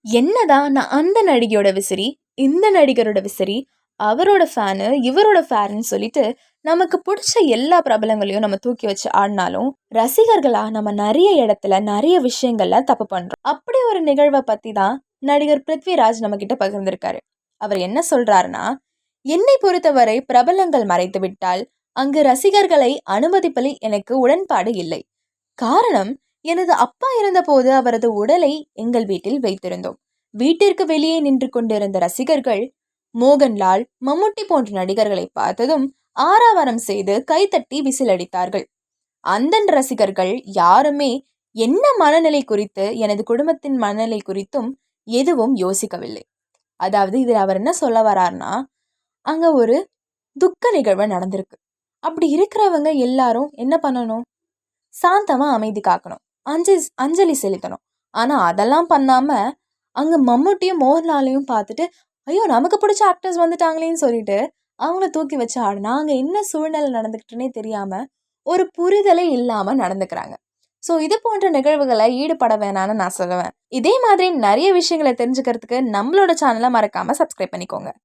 என்னதான் நான் அந்த நடிகையோட விசிறி, இந்த நடிகரோட விசிறி, அவரோட ஃபேனு, இவரோட ஃபேனுன்னு சொல்லிட்டு, நமக்கு புடிச்ச எல்லா பிரபலங்களையும் நம்ம தூக்கி வச்சு ஆடுனாலும், ரசிகர்களா நம்ம நெறைய இடத்துல, நெறைய விஷயங்கள்ல தப்பு பண்றோம். அப்படி ஒரு நிகழ்வ பத்தி தான் நடிகர் பிருத்விராஜ் நம்மகிட்ட பகிர்ந்திருக்காரு. அவர் என்ன சொல்றாருன்னா, "என்னை பொறுத்தவரை பிரபலங்கள் மறைத்துவிட்டால், அங்கு ரசிகர்களை அனுமதிப்பதில் எனக்கு உடன்பாடு இல்லை. காரணம், எனது அப்பா இறந்தபோது அவரது உடலை எங்கள் வீட்டில் வைத்திருந்தோம். வீட்டிற்கு வெளியே நின்று கொண்டிருந்த ரசிகர்கள் மோகன்லால், மம்முட்டி போன்ற நடிகர்களை பார்த்ததும் ஆரவாரம் செய்து கைத்தட்டி விசிலடித்தார்கள். அந்த ரசிகர்கள் யாருமே என்ன மனநிலை குறித்து, எனது குடும்பத்தின் மனநிலை குறித்தும் எதுவும் யோசிக்கவில்லை." அதாவது இதில் அவர் என்ன சொல்ல வரார்னா, அங்க ஒரு துக்க நிகழ்வு நடந்திருக்கு. அப்படி இருக்கிறவங்க எல்லாரும் என்ன பண்ணணும்? சாந்தமா அமைதி காக்கணும். அஞ்சலி செலுத்தணும். ஆனா அதெல்லாம் பண்ணாம, அங்க மம்முட்டியும், மோகன்லாலையும் பார்த்துட்டு, ஐயோ! நமக்கு பிடிச்ச ஆக்டர்ஸ் வந்துட்டாங்களேன்னு சொல்லிட்டு, அவங்கள தூக்கி வச்சு ஆடுனா, அங்க என்ன சூழ்நிலை நடந்துக்கிட்டுன்னே தெரியாம, ஒரு புரிதலே இல்லாம நடந்துக்கிறாங்க. ஸோ இது போன்ற நிகழ்வுகள ஈடுபட வேணான்னு நான் சொல்லுவேன். இதே மாதிரி நெறைய விஷயங்கள தெரிஞ்சுக்கிறதுக்கு நம்மளோட சேனல மறக்காம சப்ஸ்கிரைப் பண்ணிக்கோங்க.